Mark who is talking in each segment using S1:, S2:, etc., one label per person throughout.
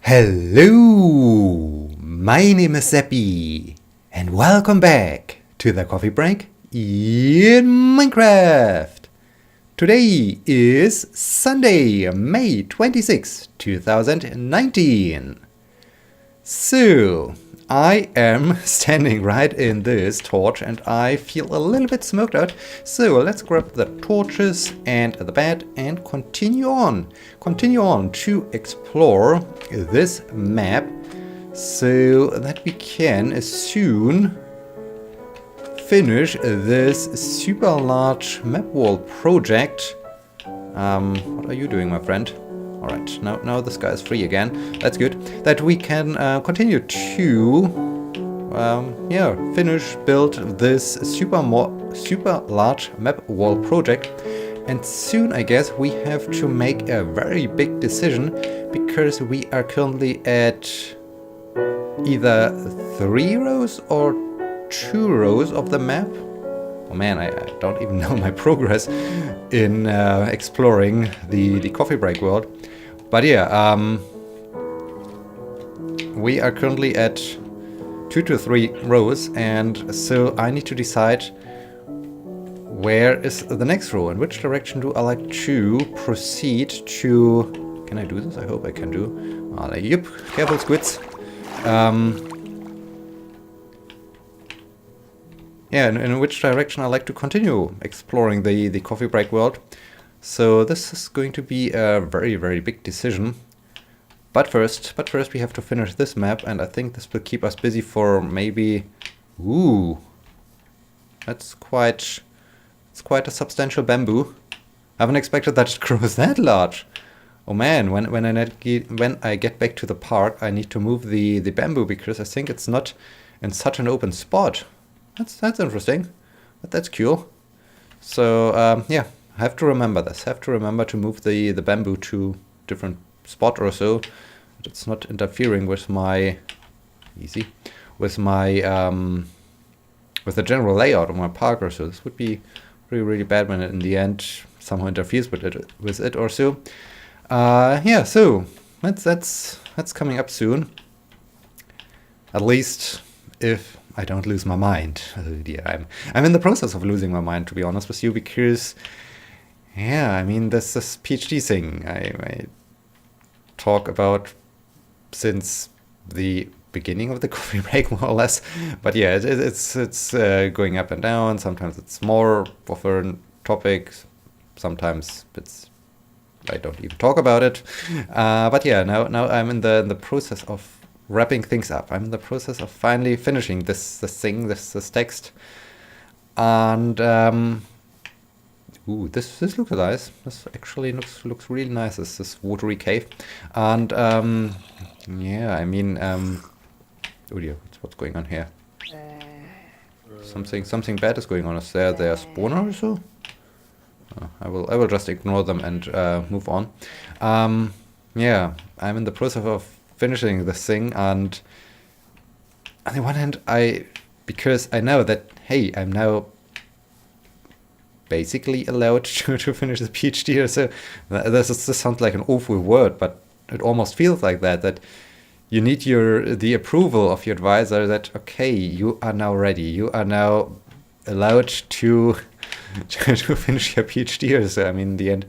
S1: Hello, my name is Sebbi, and welcome back to the coffee break in Minecraft. Today is Sunday, May 26, 2019. So, I am standing right in this torch and I feel a little bit smoked out. So let's grab the torches and the bed and continue on. Continue on to explore this map so that we can soon finish this super large map wall project. What are you doing, my friend? Alright, now this guy is free again. That's good. That we can continue to build this super large map wall project. And soon, I guess, we have to make a very big decision because we are currently at either 3 rows or 2 rows of the map. Oh man, I don't even know my progress in exploring the coffee break world. But yeah, we are currently at 2 to 3 rows, and so I need to decide where is the next row, in which direction do I like to proceed to... Can I do this? I hope I can do. Yep, careful squids. Yeah, and in which direction I like to continue exploring the coffee break world. So this is going to be a very, very big decision. But first we have to finish this map, and I think this will keep us busy for maybe... Ooh, that's quite a substantial bamboo. I haven't expected that it grows that large. Oh man, when I get back to the park, I need to move the bamboo because I think it's not in such an open spot. That's interesting, but that's cool. So yeah, I have to remember this. I have to remember to move the bamboo to different spot or so. It's not interfering with my with the general layout of my park or so. This would be really bad when it in the end somehow interferes with it or so. Yeah, so that's coming up soon. At least if I don't lose my mind. Oh dear, I'm in the process of losing my mind, to be honest with you, because yeah, I mean this PhD thing I talk about since the beginning of the coffee break, more or less. But yeah, it's going up and down. Sometimes it's more of a topic. Sometimes I don't even talk about it. But yeah, now I'm in the process of wrapping things up. I'm in the process of finally finishing this text. And ooh, this looks nice. This actually looks really nice. This watery cave. And yeah, I mean oh dear, what's going on here? Something bad is going on. Is there a spawner or so? I will just ignore them and move on. Yeah, I'm in the process of finishing this thing, and on the one hand, because I know that, hey, I'm now basically allowed to finish the PhD or so. This sounds like an awful word, but it almost feels like that you need the approval of your advisor that, okay, you are now ready. You are now allowed to finish your PhD or so. I mean, in the end,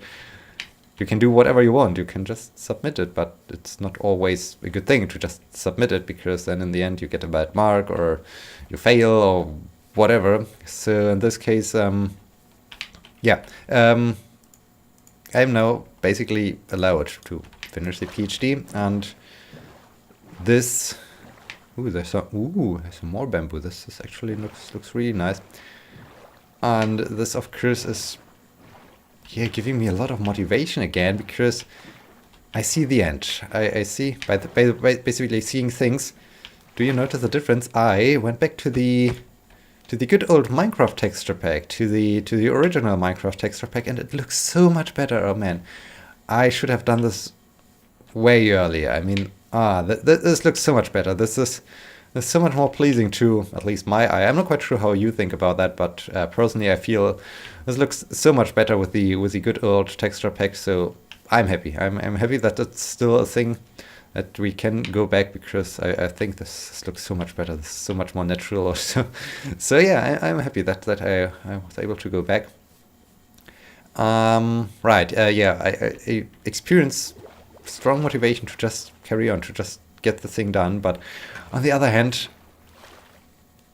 S1: you can do whatever you want. You can just submit it, but it's not always a good thing to just submit it, because then in the end you get a bad mark or you fail or whatever. So in this case, yeah, I'm now basically allowed to finish the PhD, and this... Ooh, there's some more bamboo. This actually looks really nice. And this, of course, is giving me a lot of motivation again, because I see the end. I see by basically seeing things. Do you notice the difference? I went back to the good old Minecraft texture pack, to the original Minecraft texture pack, and it looks so much better. Oh man, I should have done this way earlier. I mean, this looks so much better. This is so much more pleasing to at least my eye. I'm not quite sure how you think about that, but personally I feel this looks so much better with the good old texture pack. So I'm happy. I'm happy that it's still a thing that we can go back, because I think this looks so much better. This is so much more natural. Also. So yeah, I'm happy that I was able to go back. Right. Yeah, I experience strong motivation to just carry on, to just get the thing done. But on the other hand,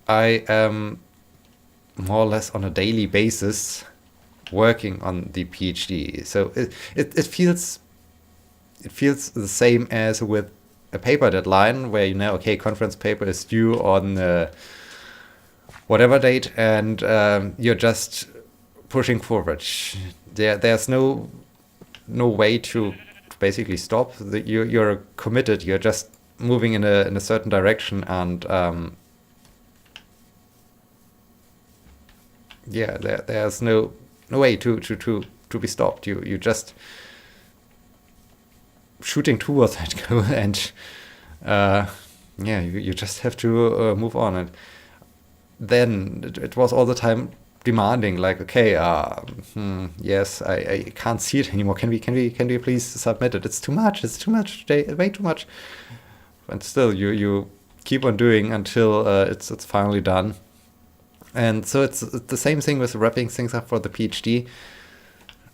S1: I am more or less on a daily basis working on the PhD. So it feels the same as with a paper deadline, where okay, conference paper is due on whatever date, and you're just pushing forward. There's no way to basically stop. You're committed. You're just moving in a certain direction, and there's no way to be stopped. You just shooting towards that goal, and you just have to move on. And then it was all the time demanding, like, okay, yes, I can't see it anymore. Can we please submit it? It's too much. Way too much. And still, you keep on doing until it's finally done. And so it's the same thing with wrapping things up for the PhD.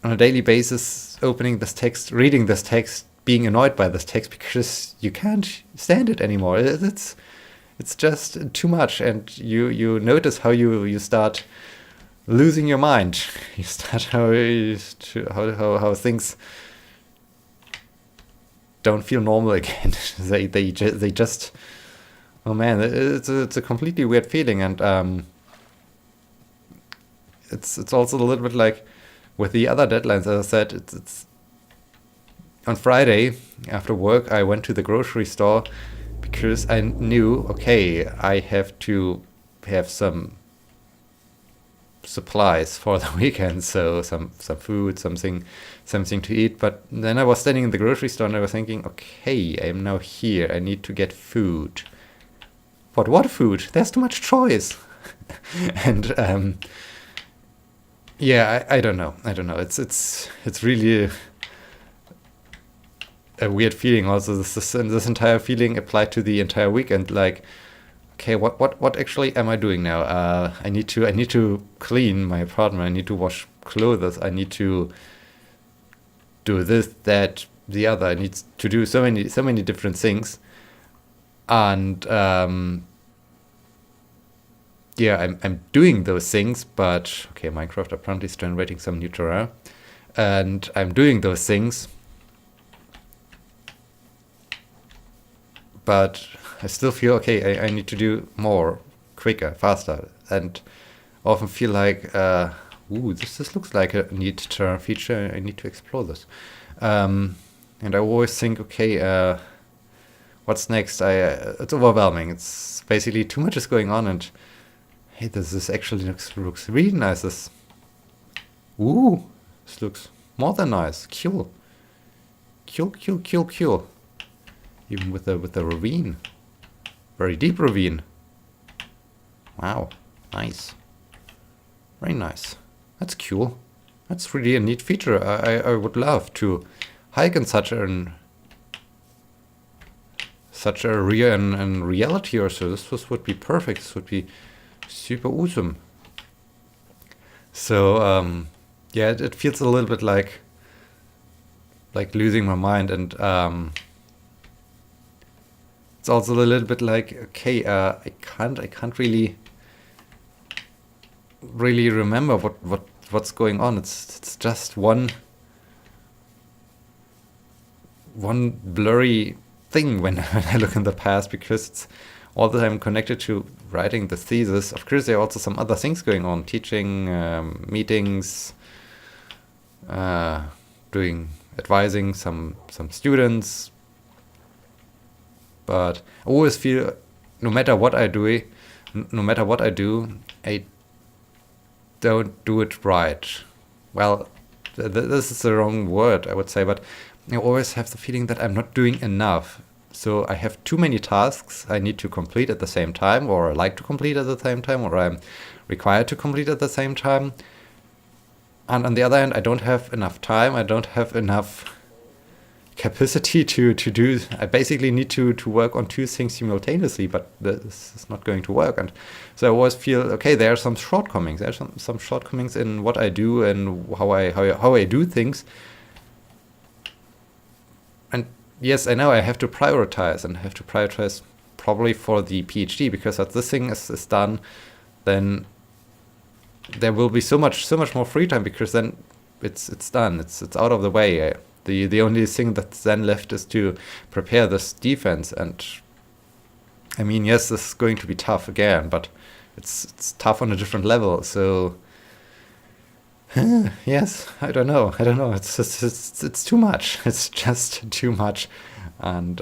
S1: On a daily basis, opening this text, reading this text, being annoyed by this text because you can't stand it anymore. It's just too much, and you notice how you start losing your mind. You start how things don't feel normal again. they just oh man, it's a completely weird feeling. And it's also a little bit like with the other deadlines. As I said, it's on Friday after work I went to the grocery store because I knew, okay, I have to have some supplies for the weekend, so some food, something to eat. But then I was standing in the grocery store and I was thinking, okay, I am now here, I need to get food. But what food? There's too much choice. And I don't know. It's really a weird feeling. Also, this entire feeling applied to the entire weekend. Like, okay, what actually am I doing now? I need to clean my apartment. I need to wash clothes. I need to do this, that, the other. I need to do so many different things. And I'm doing those things. But okay, Minecraft apparently is generating some new terrain, and I'm doing those things. But I still feel, okay, I need to do more, quicker, faster, and often feel like, this looks like a neat terrain feature. I need to explore this. And I always think, okay, what's next? It's overwhelming. It's basically too much is going on, and hey, this actually looks really nice. This looks more than nice. Cool. Even with the ravine. Very deep ravine. Wow. Nice. Very nice. That's cool. That's really a neat feature. I would love to hike in such a reality or so. This would be perfect. This would be super awesome. So it feels a little bit like losing my mind, and it's also a little bit like, okay, I can't really remember what's going on. It's just one blurry thing when I look in the past, because it's all the time connected to writing the thesis. Of course, there are also some other things going on: teaching, meetings, advising some students. But I always feel, no matter what I do, I don't do it right. Well, this is the wrong word, I would say, but I always have the feeling that I'm not doing enough. So I have too many tasks I need to complete at the same time, or I like to complete at the same time, or I'm required to complete at the same time. And on the other hand, I don't have enough time. I don't have enough capacity to do. I basically need to work on two things simultaneously, but this is not going to work. And so I always feel, okay, there are some shortcomings. There are some shortcomings in what I do and how I do things. And yes, I know I have to prioritize, and have to prioritize probably for the PhD, because if this thing is done, then there will be so much more free time, because then it's done. It's out of the way. The only thing that's then left is to prepare this defense. And I mean, yes, this is going to be tough again, but it's tough on a different level. So yes, I don't know. It's too much. It's just too much. And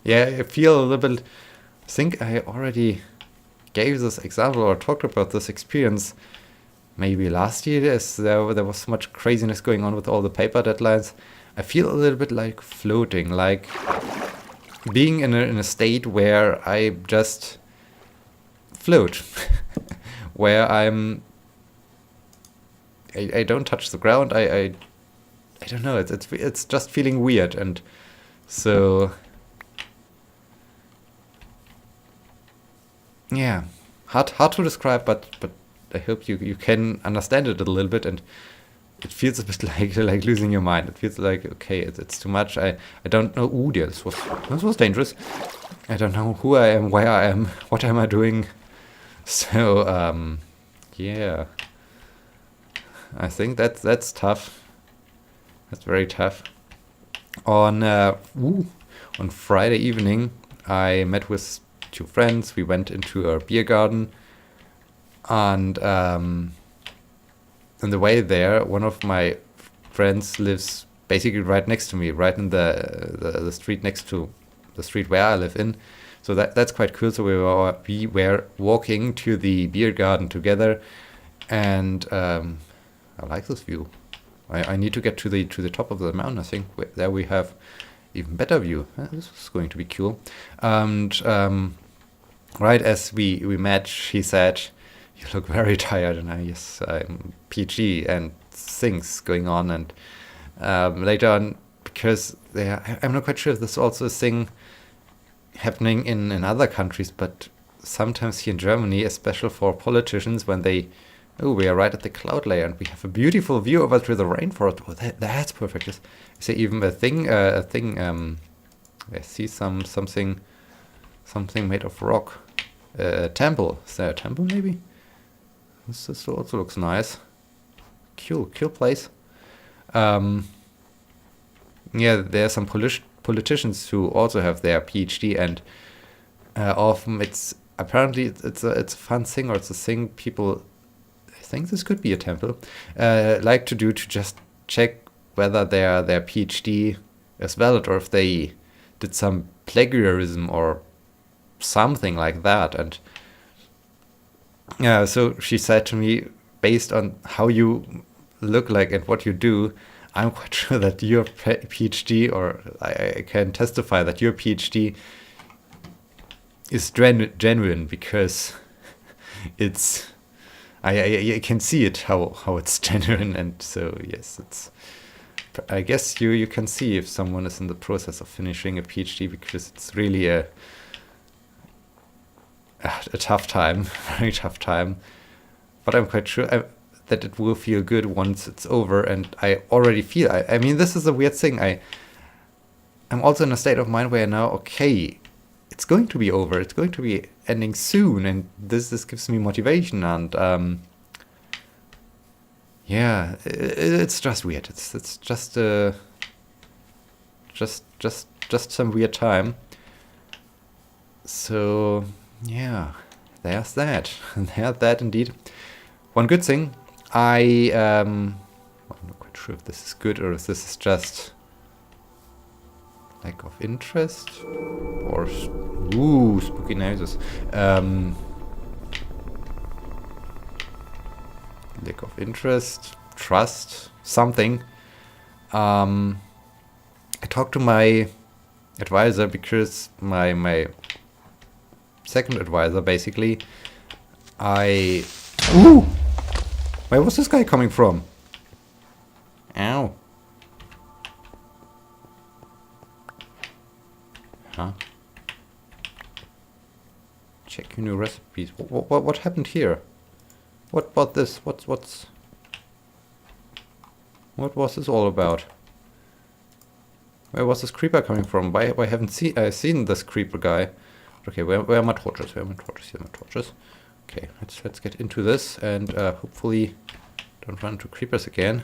S1: yeah, I feel a little bit. I think I already gave this example or talked about this experience maybe last year, as there was so much craziness going on with all the paper deadlines. I feel a little bit like floating, like being in a state where I just float, where I don't touch the ground. I don't know. It's just feeling weird, and so yeah, hard to describe, but I hope you can understand it a little bit. And it feels a bit like losing your mind. It feels like, okay, it's too much. I don't know. Ooh, dear, this was dangerous. I don't know who I am, where I am, what am I doing. So yeah, I think that's tough. That's very tough. On Friday evening, I met with two friends. We went into a beer garden. And on the way there, one of my friends lives basically right next to me, right in the street next to the street where I live in. So that's quite cool. So we were walking to the beer garden together, and I like this view. I need to get to the top of the mountain. I think there we have even better view. This is going to be cool. And right as we met, she said, "You look very tired." And yes, I'm PG and things going on. And later on, because I'm not quite sure if this is also a thing happening in other countries, but sometimes here in Germany, especially for politicians, when we are right at the cloud layer and we have a beautiful view over to the rainforest. Oh, that's perfect. Is there even a thing? I see something made of rock. Temple. Is there a temple maybe? This also looks nice. Cool place. Yeah, there are some politicians who also have their PhD, and often it's a fun thing, or it's a thing people, I think this could be a temple, like to do, to just check whether their PhD is valid, or if they did some plagiarism or something like that. And yeah, so she said to me, based on how you look like and what you do, I'm quite sure that your PhD, or I can testify that your PhD is genuine, because it's I can see it how it's genuine. And so yes, I guess you can see if someone is in the process of finishing a PhD, because it's really a tough time, very tough time. But I'm quite sure that it will feel good once it's over. And I already feel, I mean, this is a weird thing. I'm also in a state of mind where now, okay, it's going to be over. It's going to be ending soon. And this gives me motivation. And yeah, it's just weird. It's just some weird time. So yeah, there's that. There's that indeed. One good thing, I'm not quite sure if this is good or if this is just lack of interest, or spooky noises. Lack of interest, trust, something. I talked to my advisor, because my second advisor, basically, where was this guy coming from? Ow. Huh? Check your new recipes. What happened here? What about this? What was this all about? Where was this creeper coming from? Why haven't I seen this creeper guy? Okay, where are my torches? Where are my torches? Here are my torches. Okay, let's get into this and hopefully don't run into creepers again.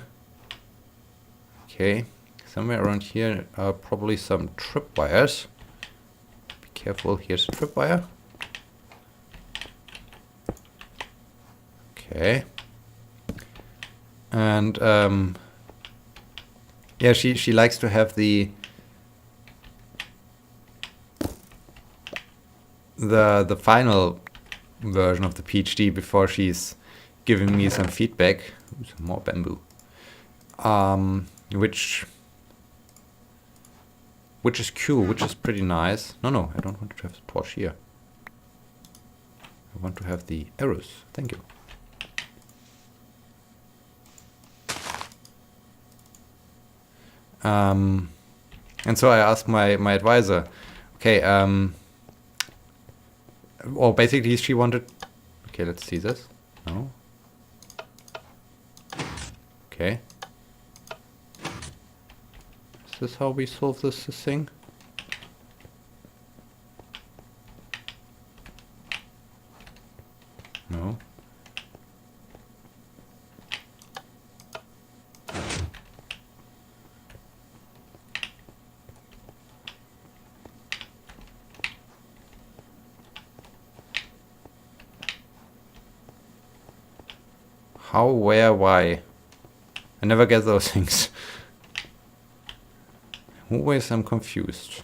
S1: Okay, somewhere around here are probably some tripwires. Be careful, here's a tripwire. Okay. And yeah, she likes to have the final version of the PhD before she's giving me some feedback. Ooh, some more bamboo. Which is cool, which is pretty nice. No, I don't want to have the torch here. I want to have the arrows. Thank you. And so I asked my advisor, okay, well, basically she wanted, okay, let's see this. No. Okay. Is this how we solve this thing? No. How, where, why? I never get those things. Always I'm confused.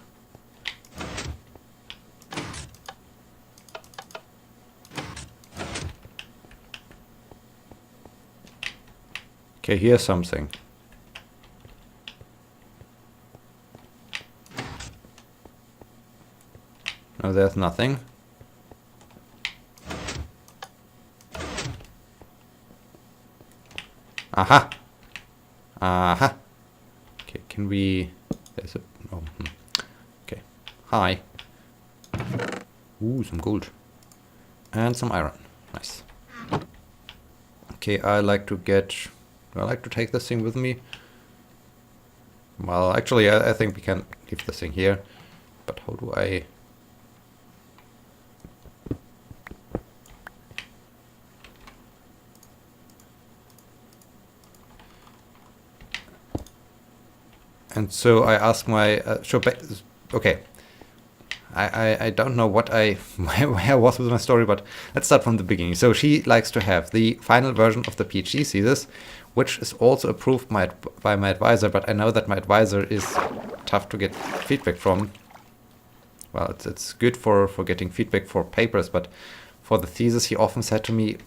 S1: Okay, here's something. No, there's nothing. Aha! Aha! Okay, can we... There's a... Oh, okay. Hi. Ooh, some gold. And some iron. Nice. Okay, I like to take this thing with me. Well, actually, I think we can leave this thing here. But how do I... And so I asked my... okay. I don't know what where I was with my story, but let's start from the beginning. So she likes to have the final version of the PhD thesis, which is also approved by my advisor, but I know that my advisor is tough to get feedback from. Well, it's good for getting feedback for papers, but for the thesis he often said to me,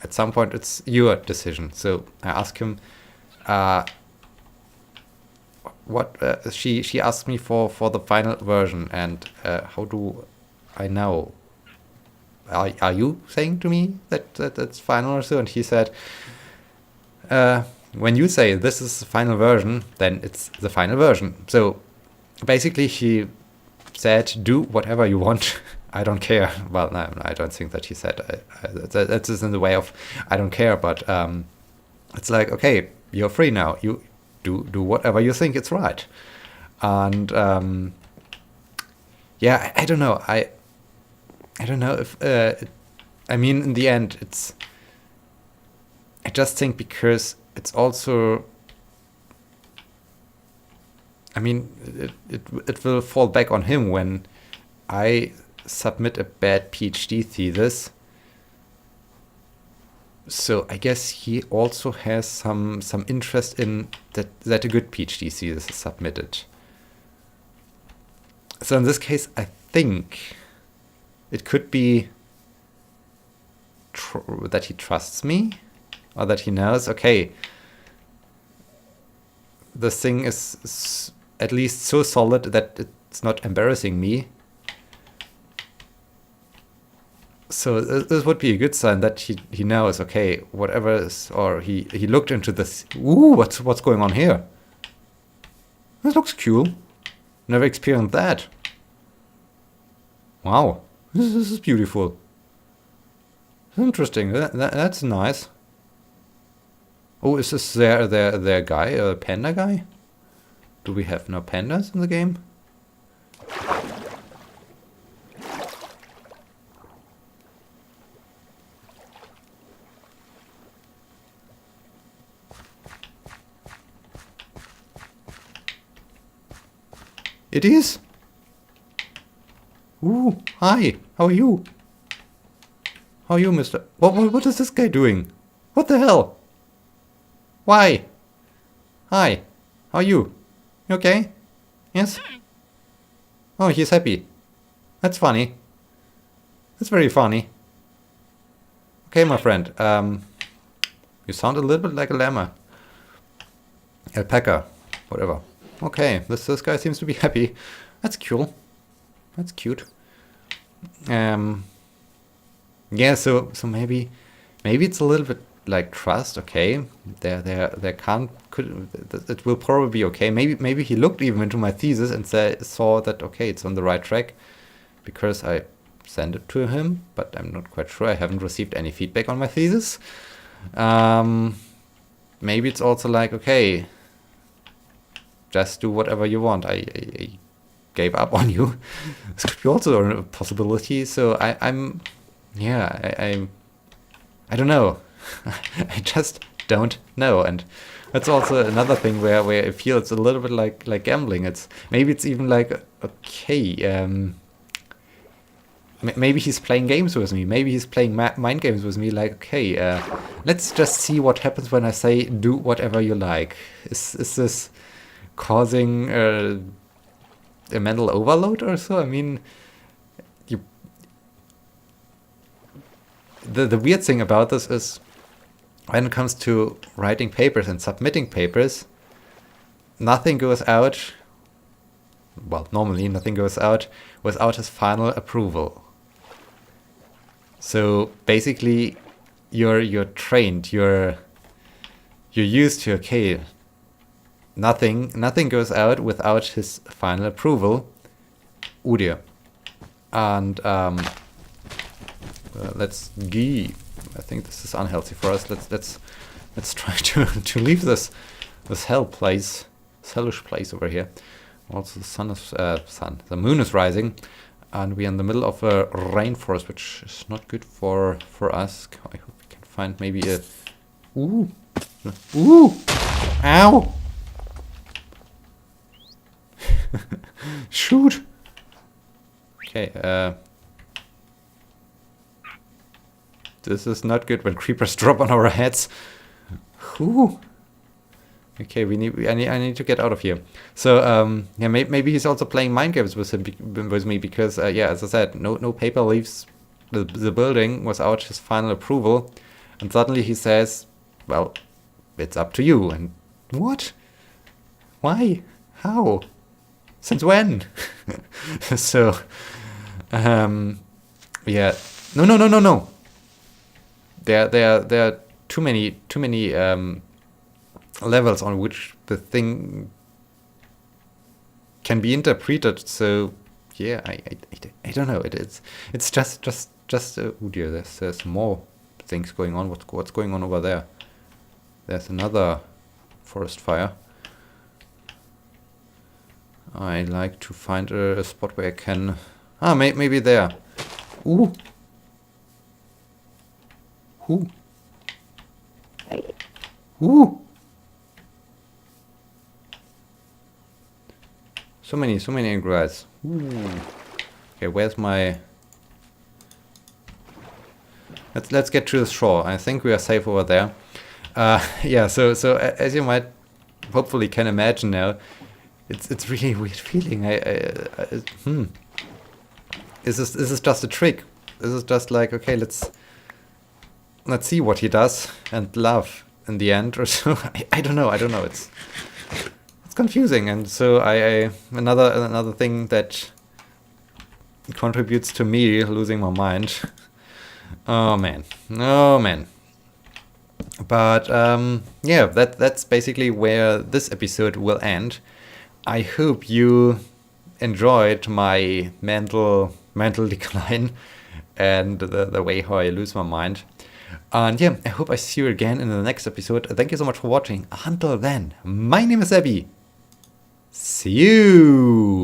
S1: at some point it's your decision. So I asked him, she asked me for the final version, and how do I know? Are you saying to me that that's final or so? And he said, when you say this is the final version, then it's the final version. So basically he said, do whatever you want. I don't care. Well, no, I don't think that he said that's in the way of I don't care, but it's like, okay, you're free now. You do whatever you think it's right. And yeah, I don't know. I don't know if I mean, in the end, I just think because it's also, I mean, it will fall back on him when I submit a bad PhD thesis. So I guess he also has some interest in that a good PhD thesis is submitted. So in this case, I think it could be that he trusts me, or that he knows, okay, this thing is at least so solid that it's not embarrassing me. So this would be a good sign that he knows, okay, whatever is, or he looked into this. Ooh, what's going on here? This looks cool. Never experienced that. Wow, this is beautiful. Interesting. That's nice. Oh, is this their guy, a panda guy? Do we have no pandas in the game? It is. Ooh, hi. How are you? How are you, mister? What is this guy doing? What the hell? Why? Hi. How are you? You okay? Yes? Oh, he's happy. That's funny. That's very funny. Okay, my friend. You sound a little bit like a llama. Alpaca. Whatever. Okay, this guy seems to be happy. That's cool. That's cute. Yeah, so maybe it's a little bit like trust. Okay, it will probably be okay. Maybe he looked even into my thesis and saw that okay, it's on the right track, because I sent it to him, but I'm not quite sure. I haven't received any feedback on my thesis. Maybe it's also like okay, just do whatever you want. I gave up on you. This could be also a possibility. So I don't know. I just don't know. And that's also another thing where I feel it's a little bit like gambling. Maybe it's even like okay, maybe he's playing games with me. Maybe he's playing mind games with me. Like okay, let's just see what happens when I say do whatever you like. Is this causing a mental overload or so? I mean, the weird thing about this is when it comes to writing papers and submitting papers, nothing goes out. Well, normally nothing goes out without his final approval. So basically, you're trained. You're used to okay. Nothing goes out without his final approval. Oh dear. And let's I think this is unhealthy for us. Let's try to leave this hellish place over here. Also, the moon is rising, and we're in the middle of a rainforest, which is not good for us. I hope we can find maybe a. Ooh, ow. Shoot. Okay, this is not good when creepers drop on our heads. Whew. Okay, I need to get out of here. So yeah, maybe he's also playing mind games with me because yeah, as I said, no paper leaves the building without his final approval, and suddenly he says, "Well, it's up to you." And what? Why? How? Since when? So, yeah, no. There are too many levels on which the thing can be interpreted. So, yeah, I don't know. It's just oh dear. There's more things going on. What's going on over there? There's another forest fire. I like to find a spot where I can... maybe there. Ooh. Ooh. Ooh. So many angry eyes. Ooh. Okay, where's my... Let's get to the shore. I think we are safe over there. Yeah, so as you might hopefully can imagine now, it's really a weird feeling. Is this just a trick? This is just like okay, let's see what he does and laugh in the end or so. I don't know. It's confusing, and so I another thing that contributes to me losing my mind. Oh man. But yeah, that's basically where this episode will end. I hope you enjoyed my mental mental decline and the way how I lose my mind. And yeah, I hope I see you again in the next episode. Thank you so much for watching. Until then, my name is Sebbi. See you!